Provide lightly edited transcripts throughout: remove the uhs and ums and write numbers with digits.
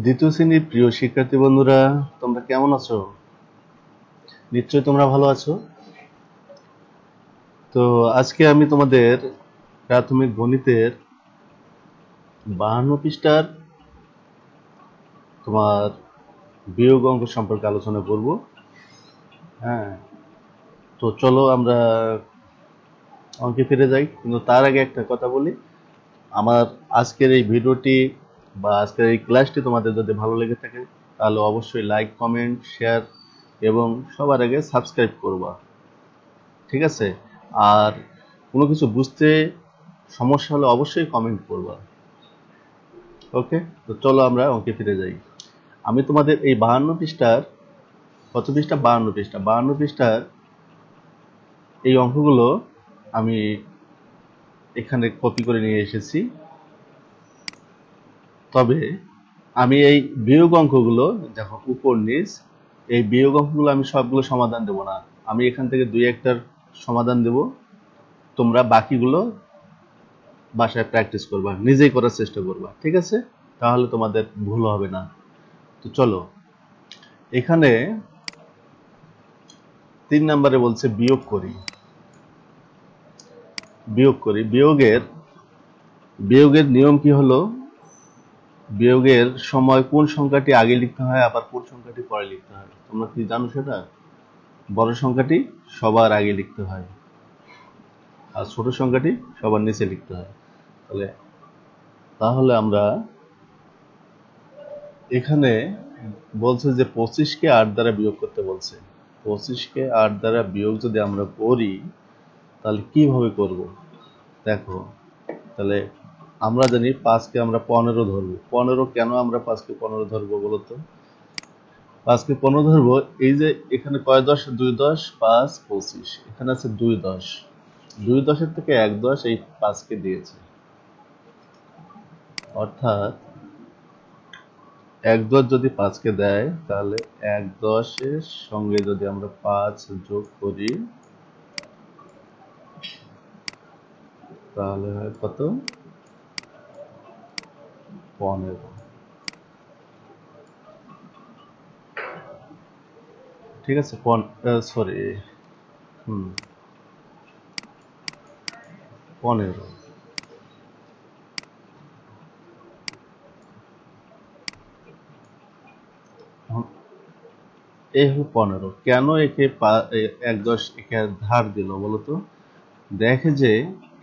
দ্বিতীয় শ্রেণীর প্রিয় শিক্ষার্থী বন্ধুরা, তোমরা কেমন আছো? নিশ্চয়ই তোমরা ভালো আছো। তো আজকে আমি তোমাদের প্রাথমিক গণিতের 52 পৃষ্ঠার তোমার বিয়োগ অঙ্ক সম্পর্কে আলোচনা করব। হ্যাঁ, তো চলো আমরা অঙ্কে ফিরে যাই, কিন্তু তার আগে একটা কথা বলি। আমার আজকের এই ভিডিওটি বা আজকের এই ক্লাসটি তোমাদের যদি ভালো লেগে থাকে তাহলে অবশ্যই লাইক, কমেন্ট, শেয়ার এবং সবার আগে সাবস্ক্রাইব করবা। ঠিক আছে? আর কোনো কিছু বুঝতে সমস্যা হলে অবশ্যই কমেন্ট করবা। ওকে, তো চলো আমরা অঙ্কে ফিরে যাই। আমি তোমাদের এই 52 পৃষ্ঠার, কত পৃষ্ঠা? 52 পৃষ্ঠা। 52 পৃষ্ঠার এই অঙ্কগুলো আমি এখানে কপি করে নিয়ে এসেছি। তবে আমি এই বিয়োগ অঙ্কগুলো, দেখো উপর নিচ, এই বিয়োগ অঙ্কগুলো আমি সবগুলো সমাধান দেব না। আমি এখান থেকে দুই একটার সমাধান দেব, তোমরা বাকিগুলো বাসায় প্র্যাকটিস করবা, নিজেই করার চেষ্টা করবা। ঠিক আছে? তাহলে তোমাদের ভুল হবে না। তো চলো, এখানে 3 নম্বরে বলছে বিয়োগ করি। বিয়োগের নিয়ম কি হলো? বিয়োগের সময় কোন সংখ্যাটি আগে লিখতে হয়, আবার কোন সংখ্যাটি পরে লিখতে হয়? তোমরা কি জানো সেটা? বড় সংখ্যাটি সবার আগে লিখতে হয় আর ছোট সংখ্যাটি সবার নিচে লিখতে হয়। তাহলে আমরা এখানে বলছে যে 25 কে 8 দ্বারা বিয়োগ করতে বলছে। 25 কে 8 দ্বারা বিয়োগ যদি আমরা করি তাহলে কিভাবে করব? দেখো, তাহলে আমরা জানি 5 কে আমরা 15 ধরবো। 15 কেন আমরা 5 কে 15 ধরবো বলতো? 5 কে 15 ধরবো, এই যে এখানে কয় দশ? 2 10 5 25, এখানে আছে 2 10। 2 10-এর থেকে 1 10 এই 5 কে দিয়েছে, অর্থাৎ 1 10 যদি 5 কে দেয় তাহলে 1 10-এর সঙ্গে যদি আমরা 5 যোগ করি তাহলে হয় কত? 15। ঠিক আছে, সরি, 15। এই হলো 15। কেন একে 1 10 একে ধার দিল বলতো? দেখে যে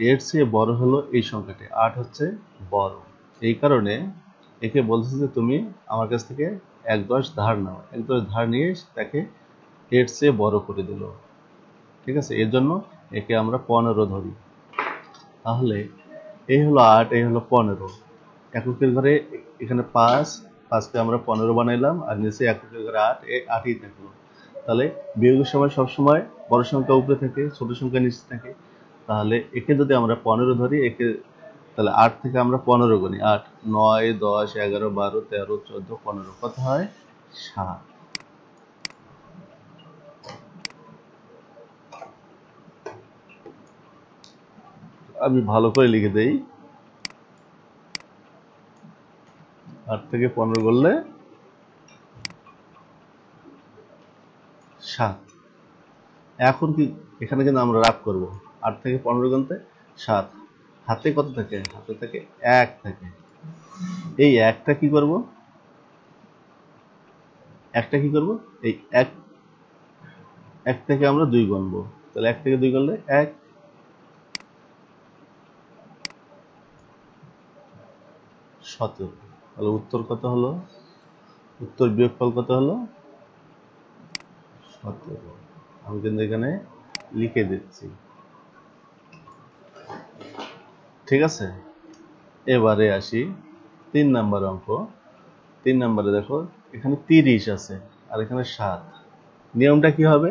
এর চেয়ে বড় হলো এই সংখ্যাটি, 8 হচ্ছে বড়। এই কারণে একে বলছে যে তুমি আমার কাছ থেকে 1 10 ধার নাও। 1 10 ধার নিয়ে তাকে এর চেয়ে বড় করে দিল। ঠিক আছে, এর জন্য একে আমরা 15 ধরি। তাহলে এই হলো 8, এই হলো 15। এককের ঘরে এখানে 5, 5কে আমরা 15 বানাইলাম, আর নিচে এককের ঘরে 8, এই 8ই থাকলো। তাহলে বিয়োগের সময় সবসময় বড় সংখ্যা উপরে থাকে, ছোট সংখ্যা নিচে থাকে। তাহলে একে যদি আমরা 15 ধরি, একে তাহলে 8 থেকে আমরা 15 গুনি, 8 9 10 11 12 13 14 15, কত হয়? 7। আমি ভালো করে লিখে দেই, 8 থেকে 15 করলে 7। এখন কি এখানে কিন্তু আমরা রাগ করব, 8 থেকে 15 গুনতে 7, হাতে কত থাকে? হাতে থাকে 1 থাকে। এই একটা কি করব? এই এক থেকে আমরা 2 গুনবো। তাহলে 1 থেকে 2 গুনলে 1, 17। তাহলে উত্তর কত হলো? উত্তর বিয়োগফল কত হলো? 17। আমি কিন্তু এখানে লিখে দিচ্ছি। ঠিক আছে, এবারে আসি 3 নাম্বার অঙ্ক। 3 নাম্বারে দেখো, এখানে 30 আছে আর এখানে 7। নিয়মটা কি হবে?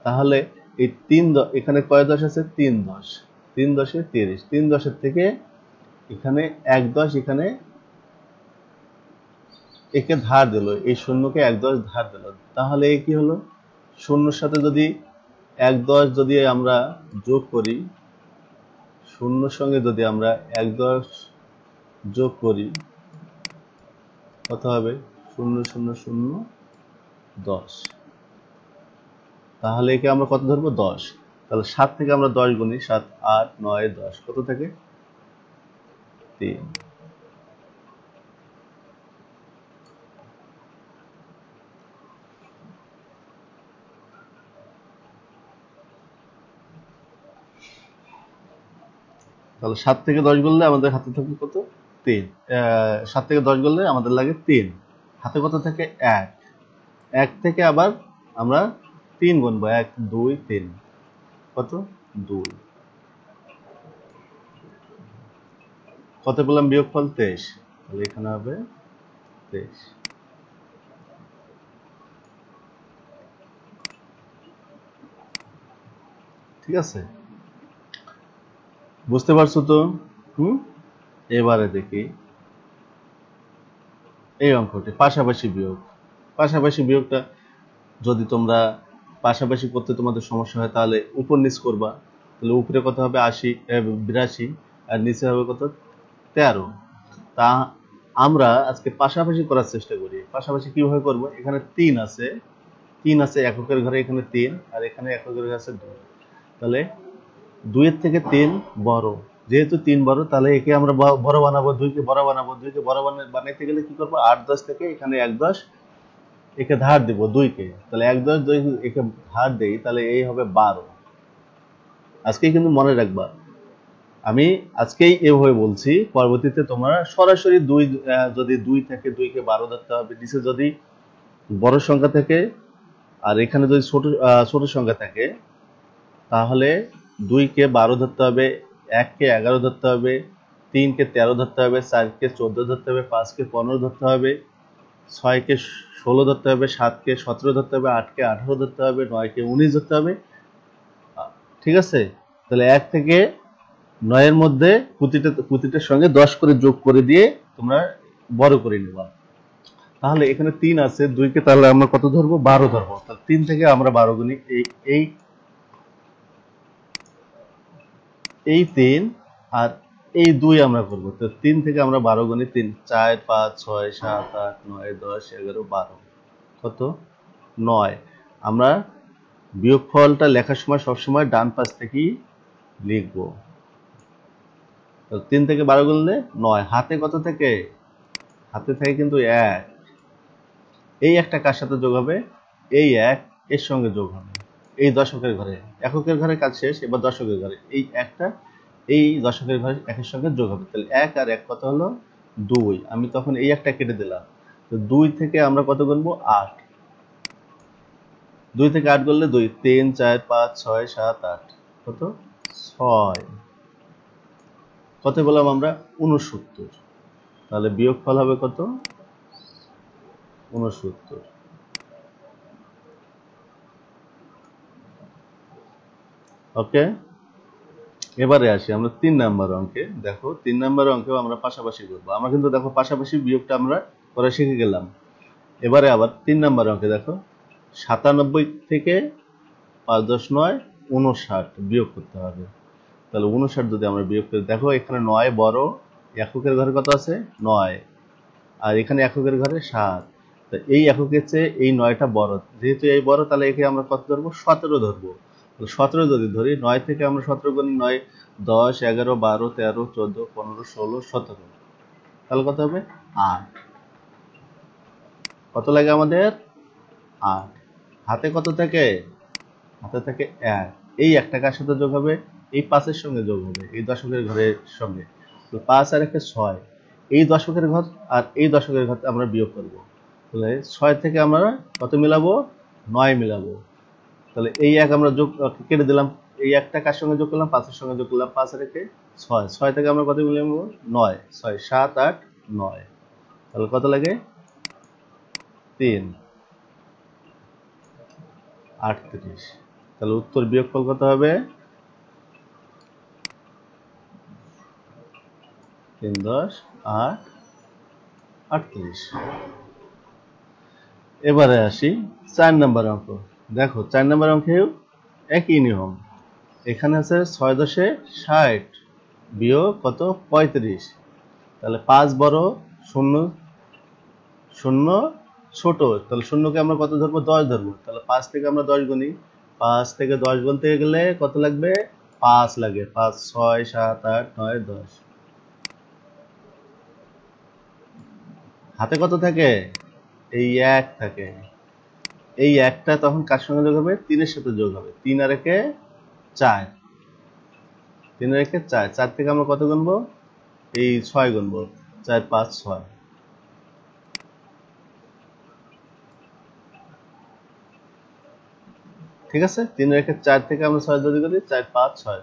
তাহলে এই 3 এখানে কয় দশ আছে? 3 10। 3 10-এ 30। 3 10-এর থেকে এখানে 1 10, এখানে একে ধার দিল, এই শূন্যকে 1 10 ধার দিল। তাহলে এই কি হলো? শূন্যর সাথে যদি 1 10 যদি আমরা যোগ করি, শূন্যর সঙ্গে যদি আমরা 1 10 যোগ করি কত হবে 0 0 0 10। তাহলে একে আমরা কত ধরবো 10। তাহলে 7 থেকে আমরা 10 গুনি, 7 8 9 10, কত থাকে 3। তাহলে 7 থেকে 10 গুনলে আমাদের হাতে থাকবে কত 3। 7 থেকে 10 গুনলে আমাদের লাগে 3, হাতে কত থাকে 1। 1 থেকে আবার আমরা 3 গুনবো, 1 2 3, কত 2। কত পেলাম বিয়োগফল 23। তাহলে এখানে হবে 23। ঠিক আছে, বুঝতে পারছো তো? এবারে দেখি এই অঙ্কটি পাশাপাশি বিয়োগ। পাশাপাশি বিয়োগটা যদি তোমরা পাশাপাশি করতে তোমাদের সমস্যা হয় তাহলে উপর নিচ করবা। তাহলে উপরে কত হবে 82 আর নিচে হবে কত 13। তা আমরা আজকে পাশাপাশি করার চেষ্টা করি। পাশাপাশি কিভাবে করব? এখানে 3 আছে, 3 আছে এককের ঘরে, এখানে 3 আর এখানে এককের ঘরে আছে 2। তাহলে 2 এর থেকে 3 বড়, যেহেতু 3 বড় তাহলে একে আমরা বড় বানাবো, 2 কে বড় বানাবো। 2 কে বড় বানাইতে গেলে কি করব? 8 10 থেকে এখানে 1 10 একে ধার দিব 2 কে। তাহলে 1 10 2 একে ধার দেই, তাহলে এই হবে 12। আজকেই কিন্তু মনে রাখবা, আমি আজকেই এভাবে বলছি, পরবর্তীতে তোমরা সরাসরি 2 যদি 2 থাকে 2 কে 12 ধরতে হবে। নিচে যদি বড় সংখ্যা থাকে আর এখানে যদি ছোট সংখ্যা থাকে তাহলে 2 কে 12 ধরতে হবে, 1 কে 11 ধরতে হবে, 3 কে 13 ধরতে হবে, 4 কে 14 ধরতে হবে, 5 কে 15 ধরতে হবে, 6 কে 16 ধরতে হবে, 7 কে 17 ধরতে হবে, 8 কে 18 ধরতে হবে, 9 কে 19 ধরতে হবে। ঠিক আছে, তাহলে 1 থেকে 9 এর মধ্যে প্রতিটার সঙ্গে 10 করে যোগ করে দিয়ে তোমরা বড় করে নেবা। তাহলে এখানে 3 আছে, 2 কে তাহলে আমরা কত ধরবো 12 ধরবো। তাহলে 3 থেকে আমরা 12 গুনি, এই 3 আর এই 2 আমরা করব। তো 3 থেকে আমরা 12 গুনি, 3 4 5 6 7 8 9 10 11 12, কত 9। আমরা বিয়োগফলটা লেখার সময় সবসময় ডান পাশ থেকেই লিখবো। তো 3 থেকে 12 গুনলে 9, হাতে কত থেকে? হাতে থাকে কিন্তু 1। এই একটা কার সাথে যোগ হবে? এই 1 এর সঙ্গে যোগ হবে এই দশকের ঘরে। এককের ঘরে কাজ শেষ, এবার দশকের ঘরে এই একটা এই দশকের ঘরে 1 এর সঙ্গে যোগ হবে। তাহলে 1 আর 1 কত হলো 2। আমি তখন এই একটা কেটে দিলাম। তো 2 থেকে আমরা কত গুনবো 8। 2 থেকে 8 গুনলে 2 3 4 5 6 7 8, কত 6। কত বললাম আমরা 69। তাহলে বিয়োগফল হবে কত 69। ওকে, এবারে আসি আমরা 3 নাম্বার অঙ্কে। দেখো 3 নাম্বার অঙ্কেও আমরা পাশাপাশি করবো। আমরা কিন্তু দেখো পাশাপাশি বিয়োগটা আমরা করা শিখে গেলাম। এবারে আবার 3 নাম্বার অঙ্কে দেখো 97 থেকে 5 10 9 59 বিয়োগ করতে হবে। তাহলে 59 যদি আমরা বিয়োগ করি, দেখো এখানে 9 বড়, এককের ঘরে কত আছে 9 আর এখানে এককের ঘরে 7। তো এই এককের চেয়ে এই 9টা বড়, যেহেতু এই বড় তাহলে একে আমরা কত ধরবো 17 ধরবো। 17 যদি ধরি, 9 থেকে আমরা 17 গুনি, 9 10 11 12 13 14 15 16 17, তাহলে কত হবে 8। কত লাগে আমাদের 8। হাতে কত থাকে? হাতে থাকে 1। এই একটা কার সাথে যোগ হবে? এই 5 এর সঙ্গে যোগ হবে, এই দশকের ঘরের সঙ্গে। তো 5 আর 1 6, এই দশকের ঘর আর এই দশকের ঘর আমরা বিয়োগ করব। তাহলে 6 থেকে আমরা কত মিলাবো 9 মিলাবো। তাহলে এই 1 আমরা যোগ কেটে দিলাম, এই একটা কার সঙ্গে যোগ করলাম 5 এর সঙ্গে যোগ করলাম, 5 আর 1 6, 6 থেকে আমরা কত মিলাবো 9, 6 7 8 9, তাহলে কত লাগে 3 38। তাহলে উত্তর বিয়োগফল কত হবে 3 10 8 38। এবারে আসি 4 নাম্বার অঙ্ক। দেখো 4 নাম্বার অঙ্কেও একই নিয়ম। এখানে আছে 6 10 60 বিয়োগ কত 35। তাহলে 5 বড়, শূন্য শূন্য ছোট, তাহলে শূন্যকে আমরা কত ধরবো? 10 ধরবো। তাহলে 5 থেকে আমরা 10 গুনি, 5 থেকে 10 গুনতে গেলে কত লাগবে? 5 লাগে। 5 6 7 8 9 10। হাতে কত থাকে? এই 1 থাকে। এই একটা তখন কার সঙ্গে যোগ হবে? 3 এর সাথে যোগ হবে। 3 আর 1 4, 3 আর 1 4, 4 থেকে আমরা কত গুনবো? এই 6 গুনবো। 4 5 6। ঠিক আছে, 3 আর 1 4 থেকে আমরা 6 যদি করি, 4 5 6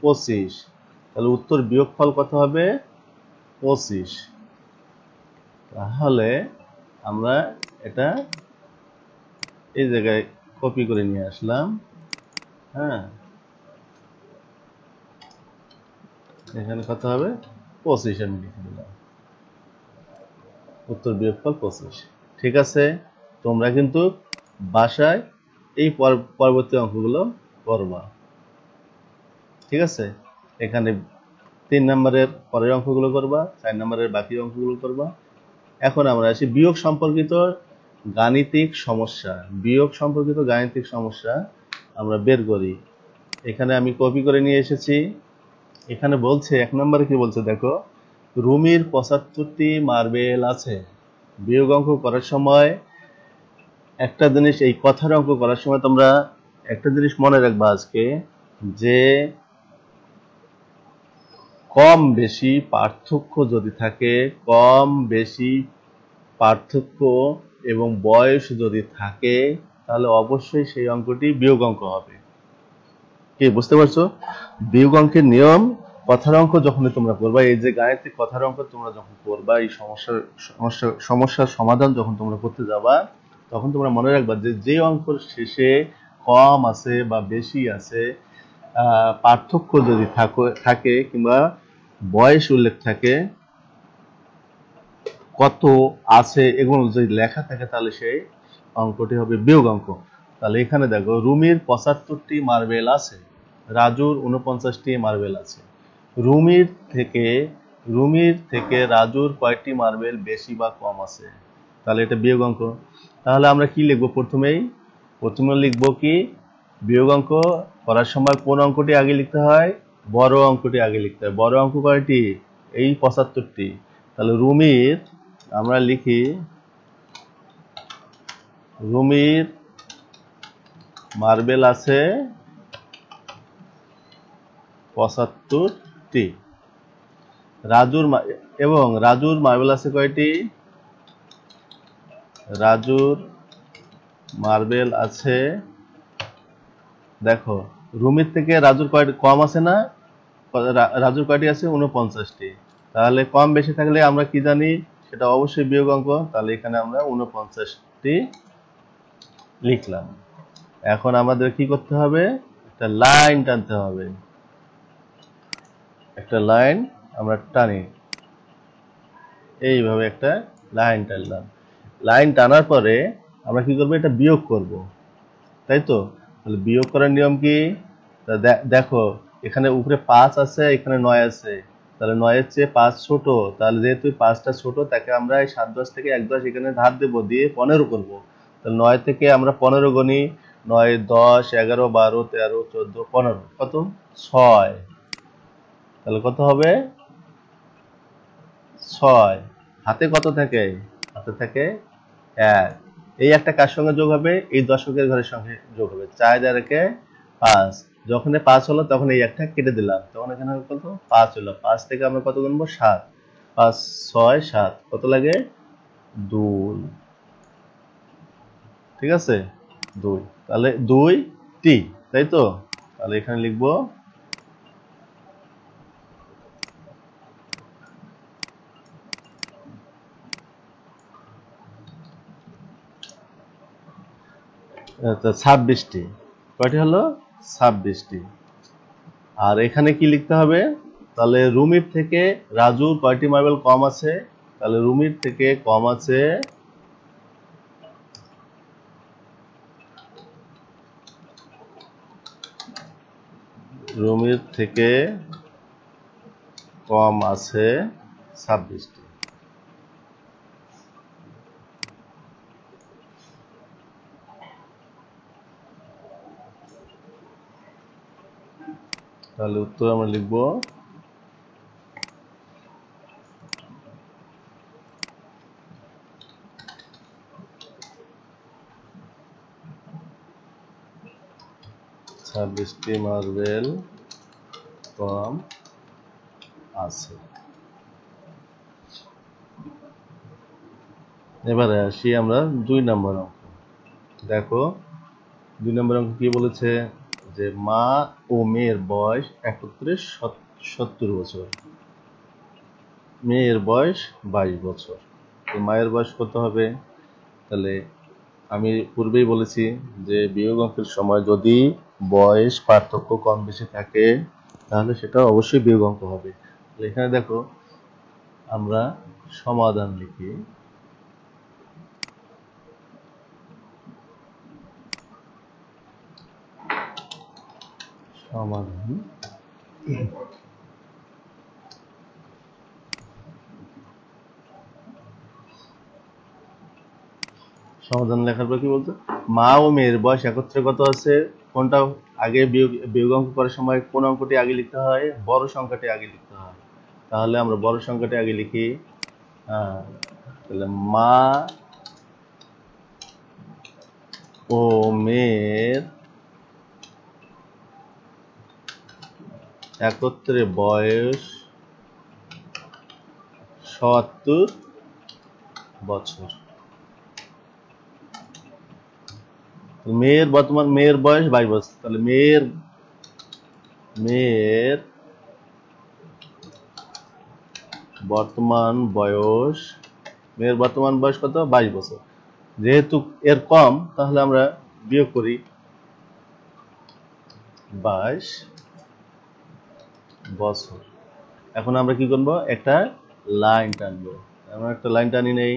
25। তাহলে উত্তর বিয়োগফল কত হবে? 25। তাহলে আমরা এটা এই জায়গায় কপি করে নিয়ে আসলাম। হ্যাঁ, এখানে কত হবে? 25 আমি লিখে দিলাম। উত্তর বিয়োগফল 25। ঠিক আছে, তোমরা কিন্তু বাসায় এই পরবর্তী অঙ্কগুলো করবা। ঠিক আছে, এখানে 3 নম্বরের পরের অঙ্কগুলো করবা, 4 নম্বরের বাকি অঙ্কগুলো করবা। এখন আমরা আসি বিয়োগ সম্পর্কিত গাণিতিক সমস্যা। বিয়োগ সম্পর্কিত গাণিতিক সমস্যা আমরা বের করি। এখানে আমি কপি করে নিয়ে এসেছি। এখানে বলছে 1 নম্বরে কি বলছে দেখো, রুমির 75টি মার্বেল আছে। বিয়োগ অঙ্ক করার সময় একটা জিনিস, এই কথার অঙ্ক করার সময় তোমরা একটা জিনিস মনে রাখবা আজকে, যে কম বেশি পার্থক্য যদি থাকে, কম বেশি পার্থক্য এবং বয়স যদি থাকে, তাহলে অবশ্যই সেই অঙ্কটি বিয়োগ অঙ্ক হবে। কি বুঝতে পারছো? বিয়োগ অঙ্কের নিয়ম, কথার অঙ্ক যখনই তোমরা করবা, এই যে গাণিতিক কথার অঙ্ক তোমরা যখন করবা, এই সমস্যার সমাধান যখন তোমরা করতে যাবা, তখন তোমরা মনে রাখবা যে যে অঙ্কের শেষে কম আছে বা বেশি আছে, পার্থক্য যদি থাকে কিংবা বয়স উল্লেখ থাকে, কত আছে এগুলো যদি লেখা থাকে, তাহলে সেই অঙ্কটি হবে বিয়োগ অঙ্ক। তাহলে এখানে দেখো, রুমির 75টি মার্বেল আছে, রাজুর 49টি মার্বেল আছে। রুমির থেকে রাজুর কয়টি মার্বেল বেশি বা কম আছে? তাহলে এটা বিয়োগ অঙ্ক। তাহলে আমরা কি লিখবো? প্রথমে লিখবো কি, বিয়োগ অঙ্ক করার সময় কোন অঙ্কটি আগে লিখতে হয়? বড় অঙ্কটি আগে লিখতে হয়। বড় অঙ্ক কয়টি? এই 75টি। তাহলে রুমির, আমরা লিখি রুমির মার্বেল আছে 75টি। রাজুর মার্বেল আছে কয়টি? রাজুর মার্বেল আছে, দেখো রুমির থেকে রাজুর কয়টি কম আছে না? রাজুর কয়টি আছে? 49টি। তাহলে কম বেশি থাকলে আমরা কি জানি? সেটা অবশ্যই বিয়োগ অঙ্ক। তাহলে এখানে আমরা 49টি লিখলাম। এখন আমাদের কি করতে হবে? একটা লাইন টানতে হবে। একটা লাইন আমরা টানি, এইভাবে একটা লাইন টানলাম। লাইন টানার পরে আমরা কি করবো? এটা বিয়োগ করব, তাই তো? তাহলে বিয়োগ করার নিয়ম কি? দেখো, এখানে উপরে 5 আছে, এখানে 9 আছে। তাহলে 9 এর চেয়ে 5 ছোট। তাহলে যেহেতু 5টা ছোট, তাকে আমরা এই 7 10 থেকে 1 10 এখানে ধার দেব, দিয়ে 15 করব। তাহলে 9 থেকে আমরা 15 গণি। 9 10 11 12 13 14 15, কত? 6। তাহলে কত হবে? 6। হাতে কত থাকে? হাতে থাকে 1। এই একটা কার সঙ্গে যোগ হবে? এই দশকের ঘরের সঙ্গে যোগ হবে। 4 আর 1 5। যখন 5 হলো তখন এই একটা কেটে দিলাম, তখন এখানে কত? 5 হলো। 5 থেকে আমরা কত গুনবো? 7। 5 6 7, কত লাগে? 2। ঠিক আছে, 2। তাহলে 2 টি, তাই তো? তাহলে এখানে লিখবো তো 26টি। কয়টি হলো? 26টি। আর এখানে কি লিখতে হবে? তাহলে রুমির থেকে রাজুর কয়টি মার্বেল কম আছে? তাহলে রুমির থেকে কম আছে রুমির থেকে কম আছে 26টি। তাহলে উত্তর আমরা লিখব 26টি মার্বেল কম আছে। এবারে আসি আমরা 2 নম্বর অঙ্ক। দেখো 2 নম্বর অঙ্ক কি বলেছে, যে মা ও মেয়ের বয়স একত্রে 70 বছর, মেয়ের বয়স 22 বছর। তো মায়ের বয়স কত হবে? তাহলে আমি পূর্বেই বলেছি যে বিয়োগ অঙ্কের সময় যদি বয়স পার্থক্য কম বেশি থাকে তাহলে সেটা অবশ্যই বিয়োগ অঙ্ক হবে। এখানে দেখো আমরা সমাধান লিখি। সমাধান সমাধান লেখার পর কি বলতো, মা ও মেয়ের বয়স একত্রে কত আছে, কোনটা আগে বিয়োগ অঙ্ক করার সময় কোন অঙ্কটি আগে লিখতে হয়? বড় সংখ্যাটি আগে লিখতে হয়। তাহলে আমরা বড় সংখ্যাটি আগে লিখি। তাহলে মা ও মেয়ের একত্রে বয়স 70 বছর। মেয়ের বয়স 22 বছর, তাহলে মেয়ের বর্তমান বয়স কত? 22 বছর। যেহেতু এর কম তাহলে আমরা বিয়োগ করি 22 বছর। এখন আমরা কি করব, একটা লাইন টানবো। আমরা একটা লাইন টানি নেই।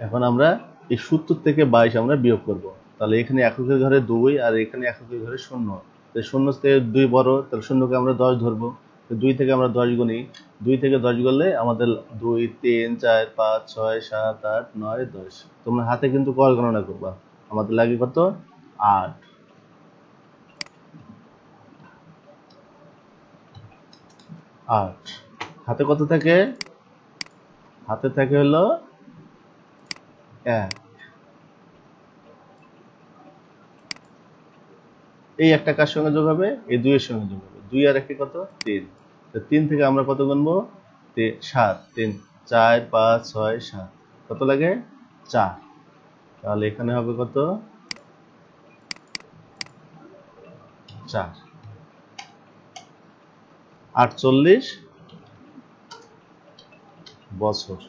এখন আমরা এই 70 থেকে 22 আমরা বিয়োগ করব। তাহলে এখানে এককের ঘরে 2 আর এখানে এককের ঘরে 0। তাই 0 থেকে 2 বড়, তাহলে 0কে আমরা 10 ধরবো। 2 থেকে আমরা 10 গুনি, 2 থেকে 10 গেলে আমাদের 2, 3, 4, 5, 6, 7, 8, 9, 10। তোমরা হাতে কিন্তু কর গণনা করবা। আমাদের লাগে কত? 8। 8 হাতে কত থাকে? হাতে থাকে হলো 1। এই একটা কার সঙ্গে যোগ হবে? এই 2 এর সঙ্গে যোগ হবে। 2 আর 1 কত? 3। তো 3 থেকে আমরা কত গুনবো? 7। 3, 4, 5, 6, 7। কত লাগে? 4। তাহলে এখানে হবে কত? 4। 48 বছর।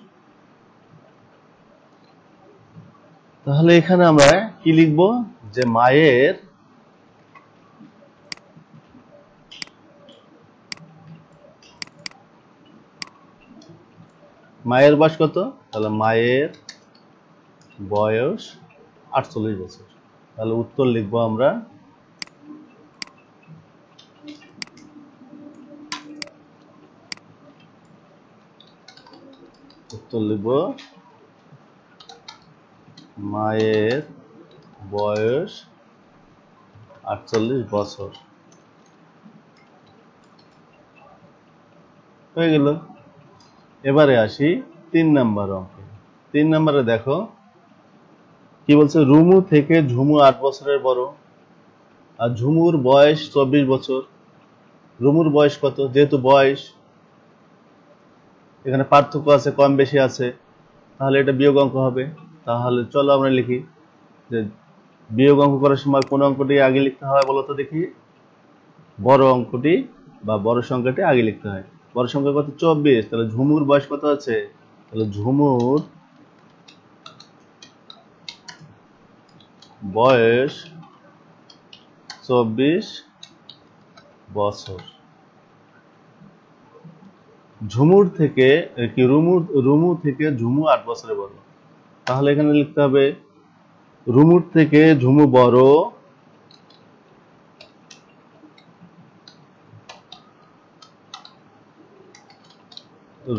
তাহলে এখানে আমরা কি লিখবো, যে মায়ের বয়স কত? তাহলে মায়ের বয়স 48 বছর। তাহলে উত্তর লিখবো আমরা মায়ের বয়স 48 বছর। হয়ে গেল। এবারে আসি 3 নাম্বার অঙ্কে। 3 নাম্বারে দেখো কি বলছে, রুমু থেকে ঝুমু 8 বছরের বড় আর ঝুমুর বয়স 24 বছর। রুমুর বয়স কত? যেহেতু বয়স এখানে পার্থক্য আছে, কম বেশি আছে, তাহলে এটা বিয়োগ অঙ্ক হবে। তাহলে চলো আমরা লিখি যে বিয়োগ অঙ্ক করার সময় কোন অঙ্কটি আগে লিখতে হয় বলো তো দেখি? বড় অঙ্কটি বা বড় সংখ্যাটি আগে লিখতে হয়। বড় সংখ্যা কত? 24। তাহলে ঝুমুর বয়স কত আছে? তাহলে ঝুমুর বয়স 24 বছর। ঝুমুর থেকে কি রুমু থেকে ঝুমু 8 বছরের বড়। তাহলে এখানে লিখতে হবে রুমুর থেকে ঝুমু বড়,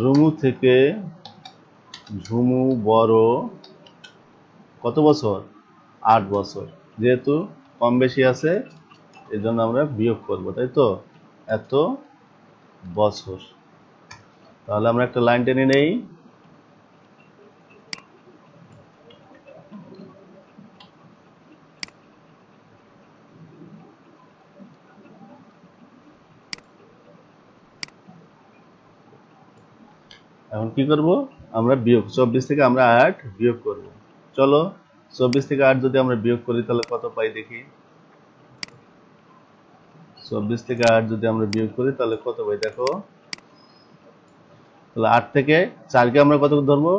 রুমু থেকে ঝুমু বড় কত বছর? 8 বছর। যেহেতু কম বেশি আছে এই জন্য আমরা বিয়োগ করব, তাই তো? এত বছর। তাহলে আমরা একটা লাইন টেনে নেই। এখন কি করব? আমরা বিয়োগ 24 থেকে আমরা 8 বিয়োগ করব। চলো 24 থেকে 8 যদি আমরা বিয়োগ করি তাহলে কত পাই দেখি। 24 থেকে 8 যদি আমরা বিয়োগ করি তাহলে কত পাই দেখো। তাহলে 8 থেকে 4 কে আমরা কত ধরবো?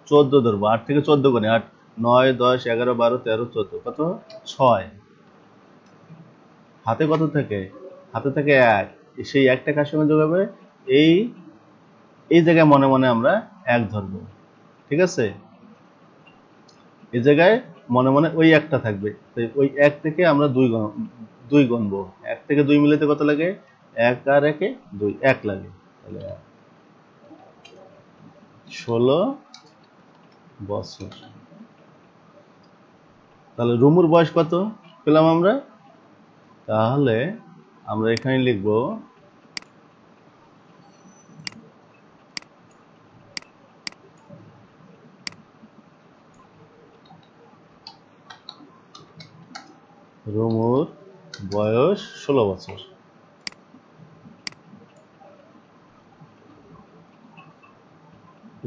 14 ধরবো। 8 থেকে 14 গুণে 8 9 10 11 12 13 14 কত? 6। হাতে কত থাকে? হাতে থাকে 1। সেই 1টা কার সঙ্গে যোগ হবে? এই এই জায়গায় মনে মনে আমরা 1 ধরবো, ঠিক আছে? এই জায়গায় মনে মনে ওই 1টা থাকবে, তাই ওই 1 থেকে আমরা 2 গুনবো। 1 থেকে 2 মিলাতে কত লাগে? 1 আর 1 এ 2, 1 লাগে। তাহলে 16 বছর। তাহলে রুমুর বয়স কত পেলাম আমরা? তাহলে আমরা এখানে লিখব রুমুর বয়স 16 বছর।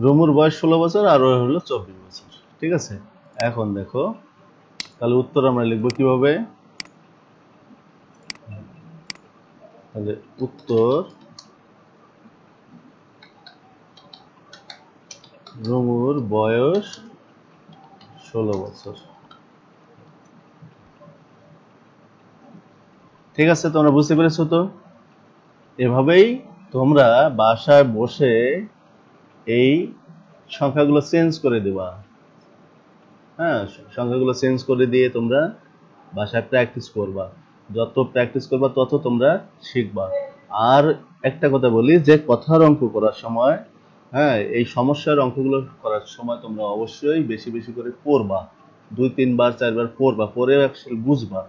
রুমুর বয়স 16 বছর আর ওর হলো 24 বছর, ঠিক আছে? এখন দেখো তাহলে উত্তর আমরা লিখব কিভাবে? তাহলে উত্তর রুমুর বয়স 16 বছর। ঠিক আছে, তোমরা বুঝতে পেরেছো তো? এভাবেই তোমরা বাসায় বসে এই সংখ্যাগুলো চেঞ্জ করে দিবা। হ্যাঁ, সংখ্যাগুলো চেঞ্জ করে দিয়ে তোমরা বাসায় প্র্যাকটিস করবা। যত প্র্যাকটিস করবা তত তোমরা শিখবা। আর একটা কথা বলি যে কথার অঙ্ক করার সময়, হ্যাঁ, এই সমস্যার অঙ্কগুলো করার সময় তোমরা অবশ্যই বেশি বেশি করে পড়বা। 2-3 বার 4 বার পড়বা, পড়ে বুঝবা,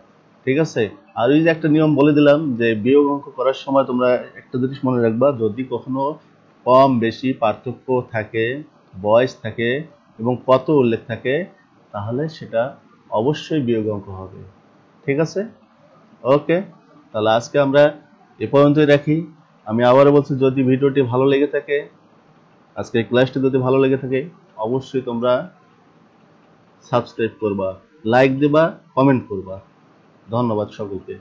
ঠিক আছে? আর ওই যে একটা নিয়ম বলে দিলাম যে বিয়োগ অঙ্ক করার সময় তোমরা একটা জিনিস মনে রাখবা, যদি কখনো কম বেশি পার্থক্য থাকে, বয়স থাকে এবং কত উল্লেখ থাকে, তাহলে সেটা অবশ্যই বিয়োগ অঙ্ক হবে, ঠিক আছে? ওকে, তাহলে আজকে আমরা এ পর্যন্তই রাখি। আমি আবারও বলছি, যদি ভিডিওটি ভালো লেগে থাকে, আজকে ক্লাসটি যদি ভালো লেগে থাকে, অবশ্যই তোমরা সাবস্ক্রাইব করবা, লাইক দিবা, কমেন্ট করবা। ধন্যবাদ সকলকে।